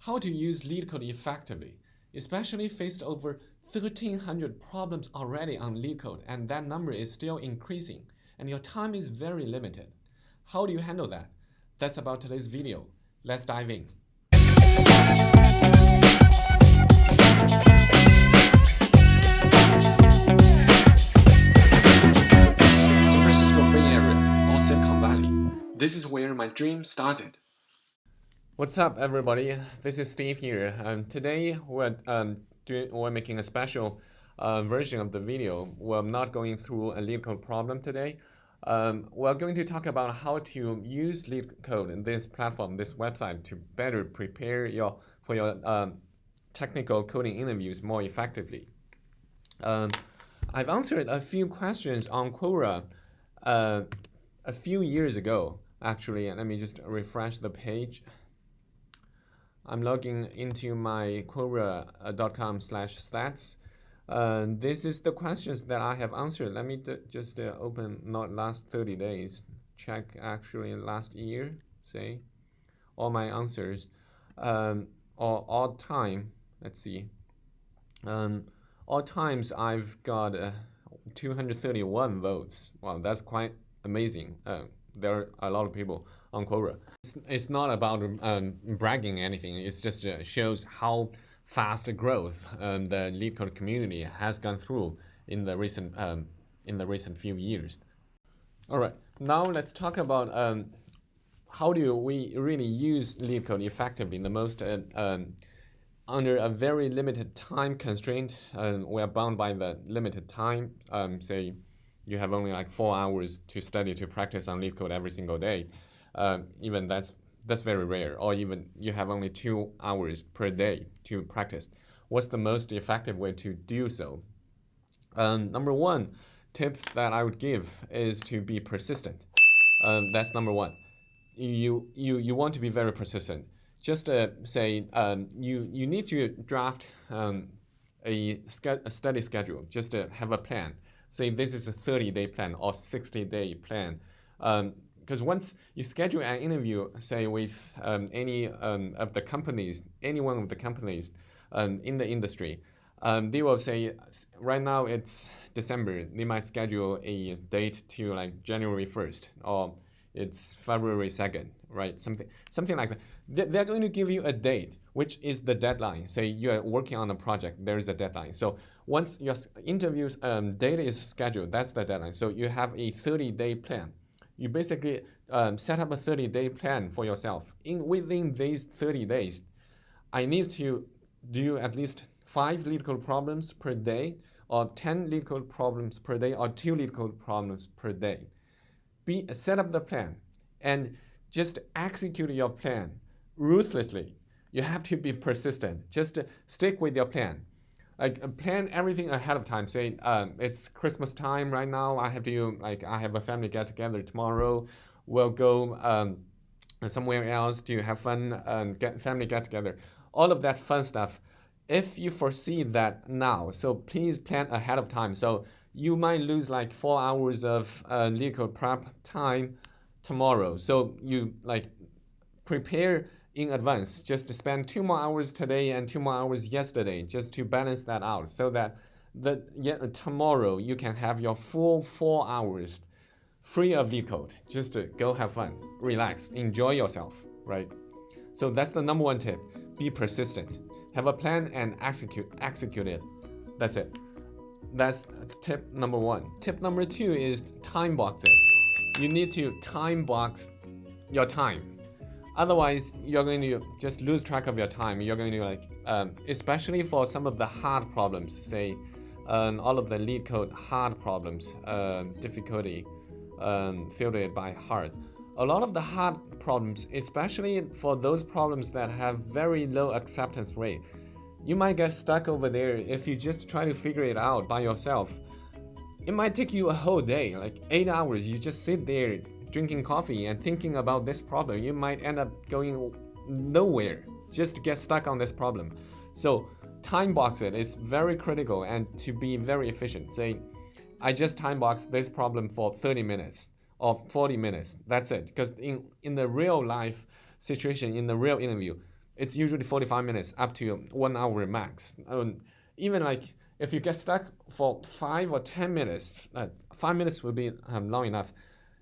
how to use LeetCode effectively, especially faced over 1,300 problems already on LeetCode, and that number is still increasing, and your time is very limited. How do you handle that? That's about today's video. Let's dive in. San Francisco Bay Area, or Silicon Valley. This is where my dream started. What's up, everybody? This is Steve here. Today we're making a special version of the video. We're not going through a LeetCode problem today. We're going to talk about how to use LeetCode in this platform, this website, to better prepare for your technical coding interviews more effectively. I've answered a few questions on Quora a few years ago, actually. Let me just refresh the page. I'm logging into my Quora.com/stats. This is the questions that I have answered. Let me just open not last 30 days, check actually last year, say, all my answers, or all time, let's see. All times I've got 231 votes. Wow, that's quite amazing. There are a lot of people on Quora. It's not about bragging anything. It just shows how fast growth the LeetCode community has gone through in the recent few years. All right, now let's talk about how do we really use LeetCode effectively. The most under a very limited time constraint. We are bound by the limited time. Say you have only like 4 hours to study, to practice on LeetCode every single day. Even that's very rare. Or even you have only 2 hours per day to practice. What's the most effective way to do so? Number one tip that I would give is to be persistent. That's number one. You want to be very persistent. Just say you need to draft a study schedule. Just have a plan. Say this is a 30-day plan or 60-day plan. Because once you schedule an interview, say with any of the companies, any one of the companies in the industry, they will say, right now it's December. They might schedule a date to like January 1st or it's February 2nd, right? Something like that. They're going to give you a date, which is the deadline. Say you're working on a project, there's a deadline. So once your interview's date is scheduled, that's the deadline. So you have a 30-day plan. You basically set up a 30-day plan for yourself. Within these 30 days, I need to do at least 5 LeetCode problems per day, or 10 LeetCode problems per day, or 2 LeetCode problems per day. Set up the plan and just execute your plan ruthlessly. You have to be persistent. Just stick with your plan. Like plan everything ahead of time. Say it's Christmas time right now. I have a family get together tomorrow. We'll go somewhere else to have fun and family get together. All of that fun stuff. If you foresee that now, so please plan ahead of time. So you might lose like 4 hours of LeetCode prep time tomorrow. So you prepare in advance, just to spend 2 more hours today and 2 more hours yesterday, just to balance that out, so that tomorrow you can have your full 4 hours free of LeetCode. Just to go have fun, relax, enjoy yourself, right? So that's the number one tip. Be persistent. Have a plan and execute it. That's it. That's tip number one. Tip number two is time box it. You need to time box your time. Otherwise, you're going to just lose track of your time. You're going to especially for some of the hard problems, say all of the LeetCode hard problems, difficulty filtered by hard. A lot of the hard problems, especially for those problems that have very low acceptance rate, you might get stuck over there if you just try to figure it out by yourself. It might take you a whole day, like 8 hours. You just sit there drinking coffee and thinking about this problem. You might end up going nowhere, just get stuck on this problem. So time box it. It's very critical, and to be very efficient. Say, I just time box this problem for 30 minutes or 40 minutes. That's it. Because in the real life situation, in the real interview, it's usually 45 minutes up to 1 hour max. Even like if you get stuck for 5 or 10 minutes, 5 minutes will be long enough.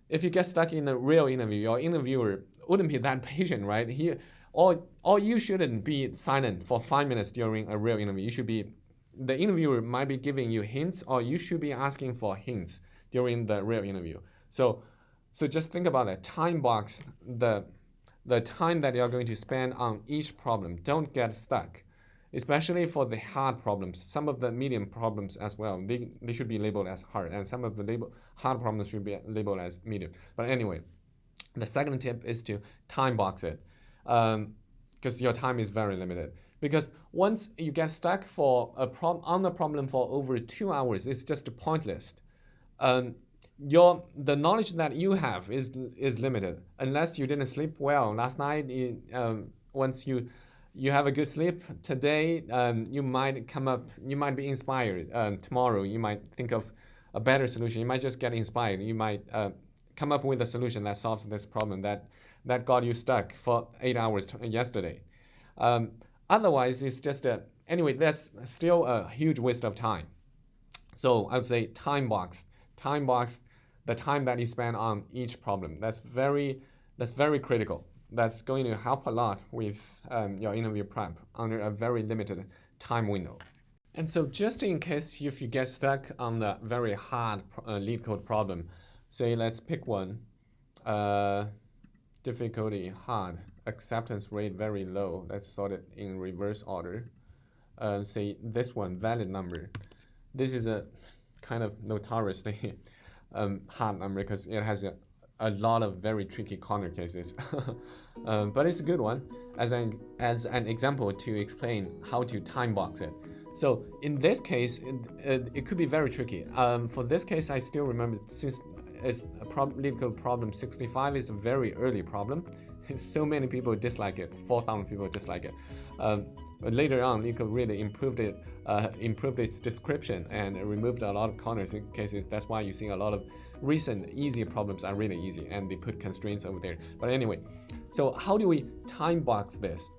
If you get stuck in a real interview, your interviewer wouldn't be that patient, right? Or you shouldn't be silent for 5 minutes during a real interview. You should be, the interviewer might be giving you hints, or you should be asking for hints during the real interview. So just think about that. Time box the time that you're going to spend on each problem. Don't get stuck, especially for the hard problems. Some of the medium problems as well, they should be labeled as hard, and some of the hard problems should be labeled as medium. But anyway, the second tip is to time box it, because your time is very limited. Because once you get stuck for on a problem for over 2 hours, it's just pointless. The knowledge that you have is limited unless you didn't sleep well last night. Once you have a good sleep today, you might be inspired. Tomorrow you might think of a better solution. You might just get inspired. You might come up with a solution that solves this problem that got you stuck for 8 hours yesterday. Otherwise, it's just anyway, that's still a huge waste of time. So I would say time box the time that you spend on each problem. That's very critical. That's going to help a lot with your interview prep under a very limited time window. And so just in case if you get stuck on the very hard LeetCode problem, say let's pick one, difficulty hard, acceptance rate very low. Let's sort it in reverse order. Say this one, valid number. This is a kind of notoriously hard number because it has a lot of very tricky corner cases. But it's a good one as an example to explain how to time box it. So in this case, it could be very tricky. For this case, I still remember, since it's a LeetCode problem 65 is a very early problem. So many people dislike it. 4,000 people dislike it. But later on, LeetCode really improved its description and removed a lot of corner cases. That's why you see a lot of recent easy problems are really easy, and they put constraints over there. But anyway, so how do we time box this?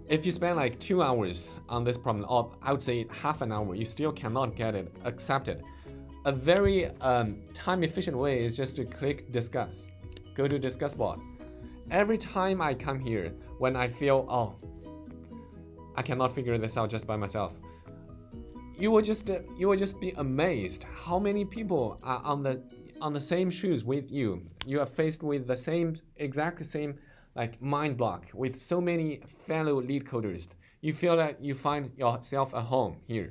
If you spend like 2 hours on this problem, or I would say half an hour, you still cannot get it accepted. A very time efficient way is just to click discuss. Go to discuss board. Every time I come here, when I feel, I cannot figure this out just by myself, you will just be amazed how many people are on the same shoes with you. You are faced with the exact same like mind block with so many fellow LeetCoders. You feel that you find yourself a home here.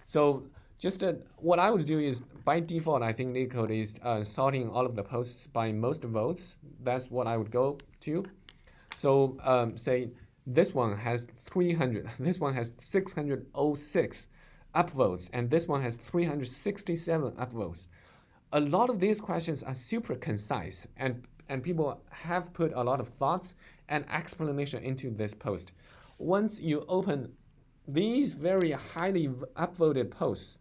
So just what I would do is, by default, I think LeetCode is sorting all of the posts by most votes. That's what I would go to. So say this one has 300, this one has 606 upvotes, and this one has 367 upvotes. A lot of these questions are super concise, and people have put a lot of thoughts and explanation into this post. Once you open these very highly upvoted posts,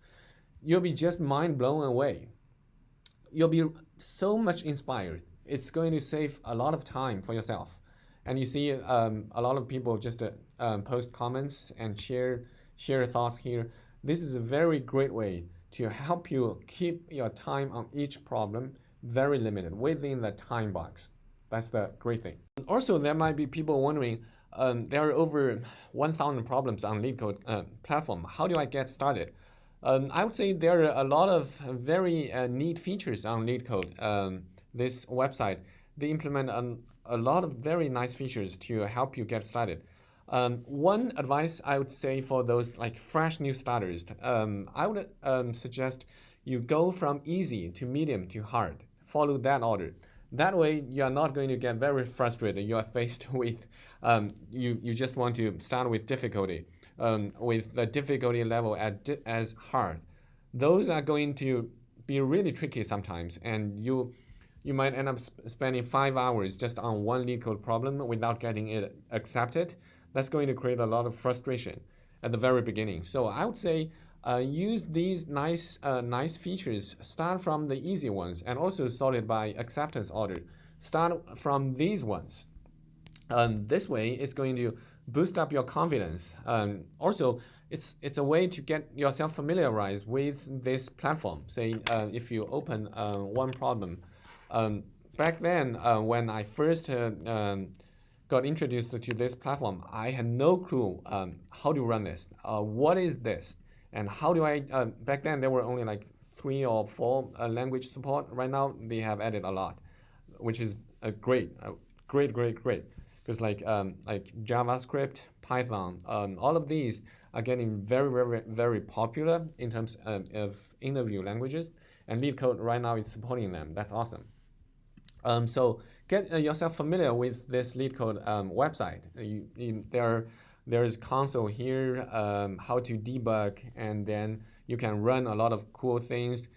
you'll be just mind blown away. You'll be so much inspired. It's going to save a lot of time for yourself. And you see a lot of people just post comments and share thoughts here. This is a very great way to help you keep your time on each problem very limited within the time box. That's the great thing. Also, there might be people wondering, there are over 1,000 problems on LeetCode platform. How do I get started? I would say there are a lot of very neat features on LeetCode. This website, they implement a lot of very nice features to help you get started. One advice I would say for those like fresh new starters, I would suggest you go from easy to medium to hard. Follow that order. That way, you are not going to get very frustrated. You are faced with, you just want to start with difficulty. With the difficulty level as hard. Those are going to be really tricky sometimes, and you might end up spending 5 hours just on one LeetCode problem without getting it accepted. That's going to create a lot of frustration at the very beginning. So I would say use these nice features. Start from the easy ones, and also sort it by acceptance order. Start from these ones. This way, it's going to boost up your confidence. Also, it's a way to get yourself familiarized with this platform. Say, if you open one problem, back then when I first got introduced to this platform, I had no clue how to run this. What is this? And how do I? Back then there were only like 3 or 4 language support. Right now they have added a lot, which is great. Because like JavaScript, Python, all of these are getting very popular in terms of interview languages, and LeetCode right now is supporting them. That's awesome. So get yourself familiar with this LeetCode website. There is console here, how to debug, and then you can run a lot of cool things.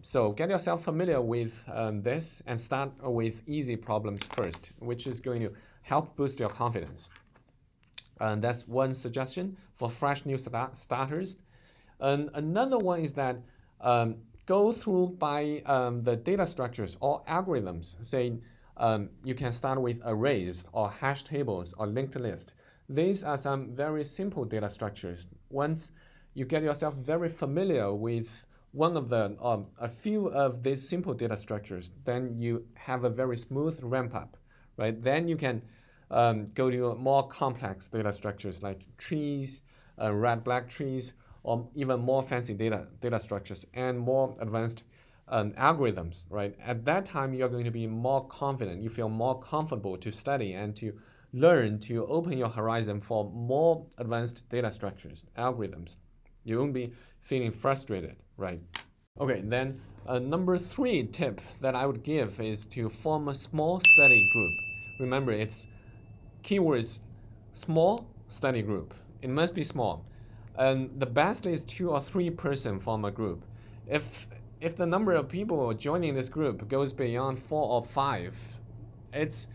So get yourself familiar with this and start with easy problems first, which is going to help boost your confidence. And that's one suggestion for fresh new starters. And another one is that go through by the data structures or algorithms. Say you can start with arrays or hash tables or linked list. These are some very simple data structures. Once you get yourself very familiar with one of the a few of these simple data structures, then you have a very smooth ramp up, right? Then you can go to more complex data structures like trees, red-black trees, or even more fancy data structures and more advanced algorithms, right? At that time, you're going to be more confident. You feel more comfortable to study and to learn, to open your horizon for more advanced data structures, algorithms. You won't be feeling frustrated, right? Okay, then number 3 tip that I would give is to form a small study group. Remember, it's keywords small study group. It must be small. And the best is 2 or 3 person form a group. If the number of people joining this group goes beyond 4 or 5, it's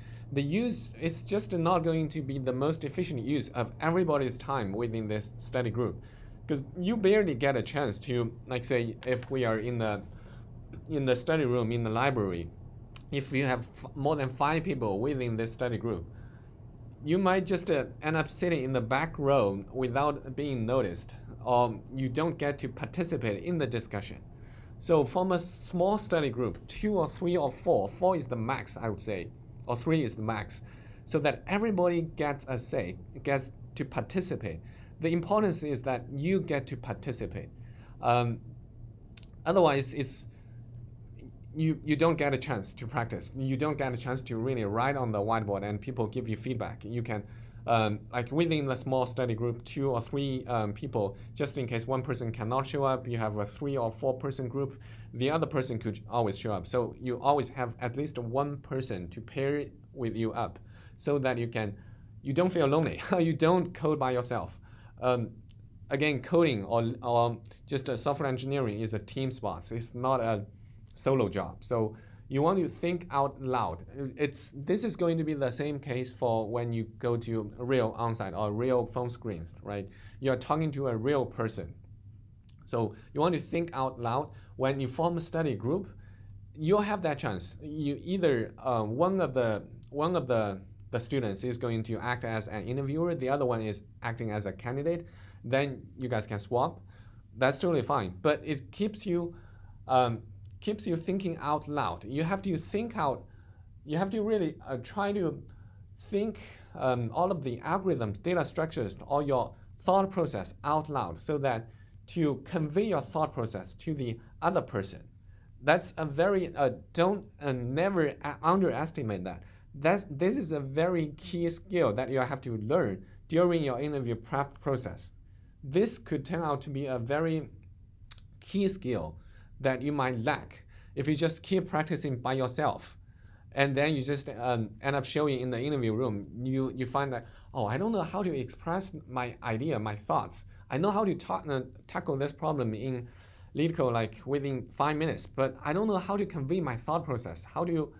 just not going to be the most efficient use of everybody's time within this study group, because you barely get a chance to, like, say, if we are in the study room in the library, if you have more than 5 people within this study group, you might just end up sitting in the back row without being noticed, or you don't get to participate in the discussion. So form a small study group, 2 or 3 or 4. 4 is the max, I would say, or 3 is the max, so that everybody gets a say, gets to participate. The importance is that you get to participate. Otherwise, you don't get a chance to practice. You don't get a chance to really write on the whiteboard and people give you feedback. You can, like within the small study group, 2 or 3 people, just in case one person cannot show up, you have a 3 or 4 person group, the other person could always show up. So you always have at least one person to pair with you up, so that you don't feel lonely. You don't code by yourself. Again, coding or just software engineering is a team sport. It's not a solo job. So you want to think out loud. This is going to be the same case for when you go to real onsite or real phone screens, right? You're talking to a real person. So you want to think out loud. When you form a study group, you'll have that chance. You either one of the students is going to act as an interviewer, the other one is acting as a candidate. Then you guys can swap. That's totally fine. But it keeps you thinking out loud. You have to think out. You have to really try to think all of the algorithms, data structures, all your thought process out loud, so that to convey your thought process to the other person. That's a very don't never underestimate that. This is a very key skill that you have to learn during your interview prep process. This could turn out to be a very key skill that you might lack if you just keep practicing by yourself, and then you just end up showing in the interview room. You find that, oh, I don't know how to express my idea, my thoughts. I know how to tackle this problem in LeetCode like within 5 minutes, but I don't know how to convey my thought process, how to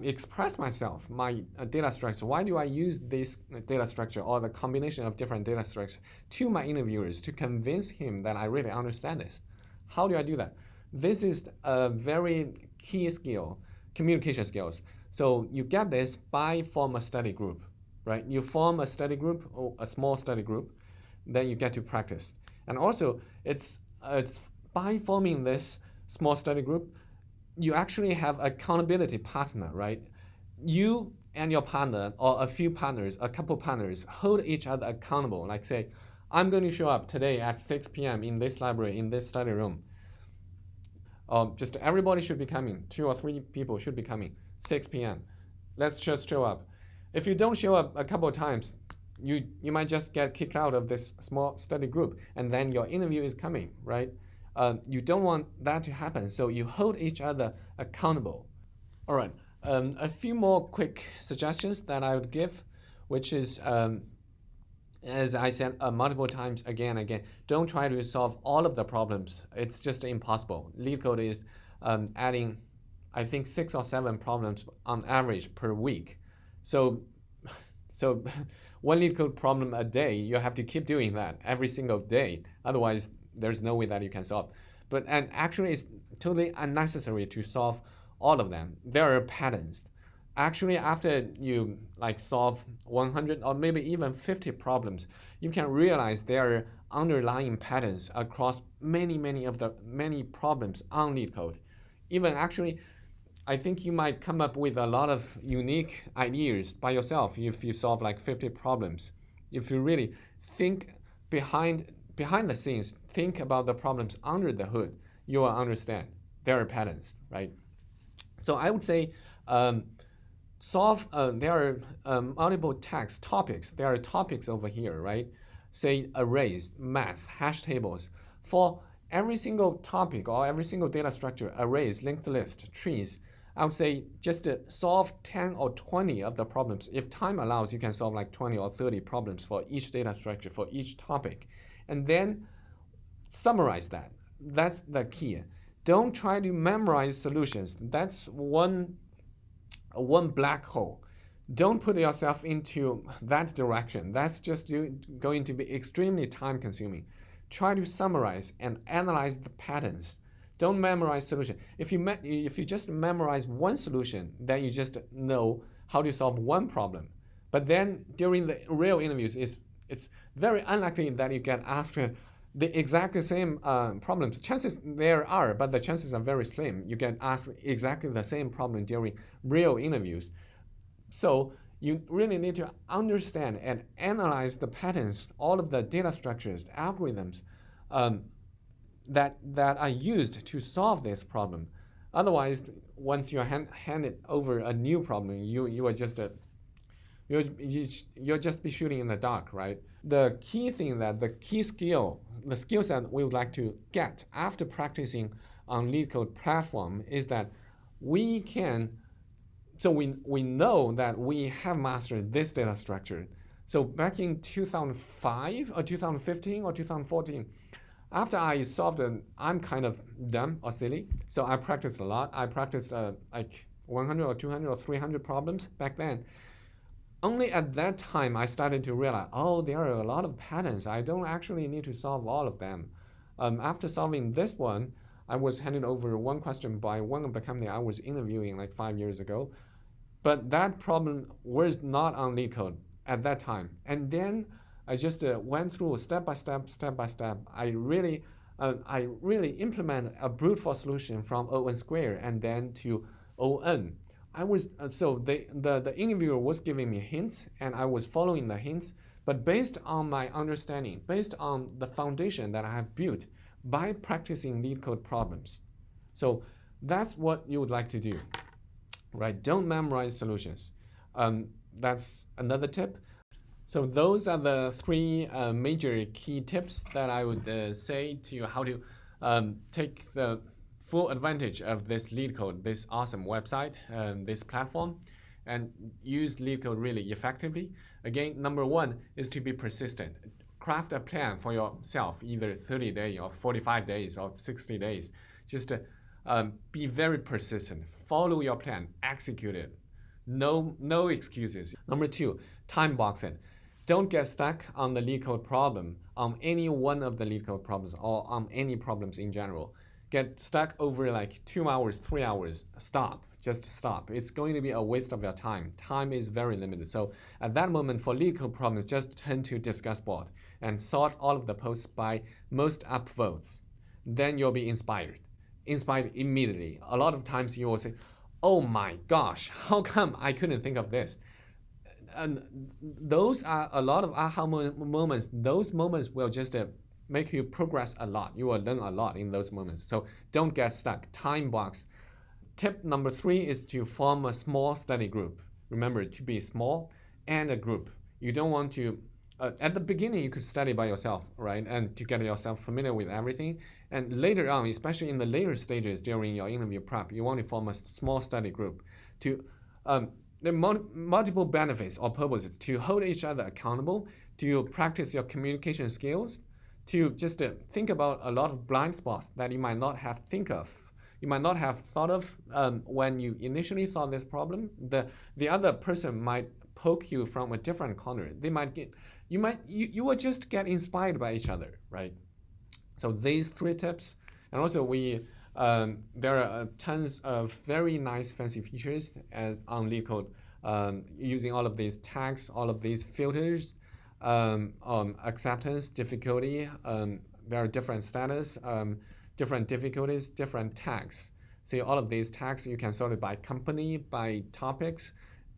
express myself, my data structure. Why do I use this data structure or the combination of different data structures to my interviewers to convince him that I really understand this? How do I do that? This is a very key skill, communication skills. So you get this by form a study group, right? You form a study group or a small study group, then you get to practice. And also, it's by forming this small study group, you actually have accountability partner, right? You and your partner or a few partners, a couple partners, hold each other accountable. Like say, I'm going to show up today at 6 p.m. in this library, in this study room. Just everybody should be coming. 2 or 3 people should be coming. 6 p.m. Let's just show up. If you don't show up a couple of times, you might just get kicked out of this small study group, and then your interview is coming, right? You don't want that to happen, so you hold each other accountable. All right, a few more quick suggestions that I would give, which is, as I said multiple times again, don't try to solve all of the problems. It's just impossible. LeetCode is adding, I think, 6 or 7 problems on average per week. So one LeetCode problem a day, you have to keep doing that every single day. Otherwise, there's no way that you can solve. And actually, it's totally unnecessary to solve all of them. There are patterns. Actually, after you solve 100 or maybe even 50 problems, you can realize there are underlying patterns across many problems on LeetCode. Even actually, I think you might come up with a lot of unique ideas by yourself if you solve 50 problems. If you really think behind the scenes, think about the problems under the hood, you will understand there are patterns, right? So I would say there are multiple text topics. There are topics over here, right? Say arrays, math, hash tables. For every single topic or every single data structure, arrays, linked list, trees, I would say just solve 10 or 20 of the problems. If time allows, you can solve 20 or 30 problems for each data structure, for each topic. And then summarize that. That's the key. Don't try to memorize solutions. That's one black hole. Don't put yourself into that direction. That's just going to be extremely time consuming. Try to summarize and analyze the patterns. Don't memorize solution. If you just memorize one solution, then you just know how to solve one problem. But then during the real interviews, it's very unlikely that you get asked the exact same problems. Chances there are, but the chances are very slim. You get asked exactly the same problem during real interviews. So you really need to understand and analyze the patterns, all of the data structures, algorithms that are used to solve this problem. Otherwise, once you're handed over a new problem, you are just you'll just be shooting in the dark, right? The key thing the skills that we would like to get after practicing on LeetCode platform is that we know that we have mastered this data structure. So back in 2005 or 2015 or 2014, after I solved it, I'm kind of dumb or silly. So I practiced a lot. I practiced 100 or 200 or 300 problems back then. Only at that time, I started to realize, there are a lot of patterns. I don't actually need to solve all of them. After solving this one, I was handed over one question by one of the company I was interviewing 5 years ago. But that problem was not on LeetCode at that time. And then I just went through step by step. I really implemented a brute force solution from O(n) square and then to O(n). I was the interviewer was giving me hints and I was following the hints, but based on my understanding, based on the foundation that I have built by practicing LeetCode problems. So that's what you would like to do, right? Don't memorize solutions. That's another tip. So those are the 3 major key tips that I would say to you how to take the full advantage of this LeetCode, this awesome website, this platform, and use LeetCode really effectively. Again, number 1 is to be persistent. Craft a plan for yourself, either 30 days or 45 days or 60 days. Just be very persistent. Follow your plan, execute it. No excuses. Number 2, time box it. Don't get stuck on the LeetCode problem, on any one of the LeetCode problems, or on any problems in general. Get stuck over 2 hours, 3 hours, stop. just stop. It's going to be a waste of your time. Time is very limited. So at that moment, for LeetCode problems, just turn to discuss board and sort all of the posts by most upvotes. Then you'll be inspired immediately. A lot of times you will say, oh my gosh, how come I couldn't think of this? And those are a lot of aha moments. Those moments will just make you progress a lot. You will learn a lot in those moments. So don't get stuck. Timebox. Tip number 3 is to form a small study group. Remember, to be small and a group. You don't want to, at the beginning, you could study by yourself, right? And to get yourself familiar with everything. And later on, especially in the later stages during your interview prep, you want to form a small study group to, there are multiple benefits or purposes: to hold each other accountable, to practice your communication skills, to just think about a lot of blind spots that you might not have thought of when you initially thought this problem. The other person might poke you from a different corner. You will just get inspired by each other, right? So these 3 tips, and also there are tons of very nice fancy features on LeetCode using all of these tags, all of these filters, acceptance, difficulty. There are different status, different difficulties, different tags. See, all of these tags, you can sort it by company, by topics.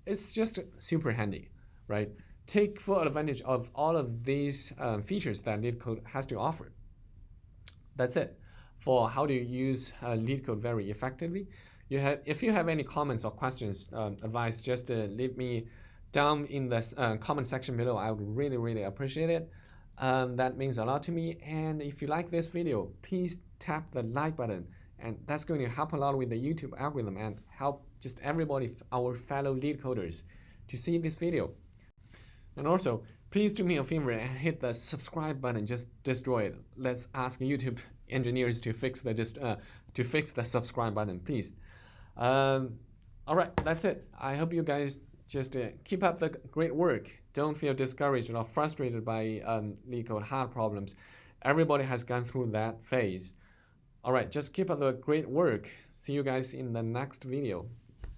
It's just super handy, right? Take full advantage of all of these features that LeetCode has to offer. That's it for how to use LeetCode very effectively. If you have any comments or questions, advice, just leave me down in the comment section below. I would really, really appreciate it. That means a lot to me. And if you like this video, please tap the like button. And that's going to help a lot with the YouTube algorithm and help just everybody, our fellow LeetCoders, to see this video. And also, please do me a favor and hit the subscribe button. Just destroy it. Let's ask YouTube engineers to fix the subscribe button, please. All right, that's it. I hope you guys just keep up the great work. Don't feel discouraged or frustrated by LeetCode hard problems. Everybody has gone through that phase. All right, just keep up the great work. See you guys in the next video.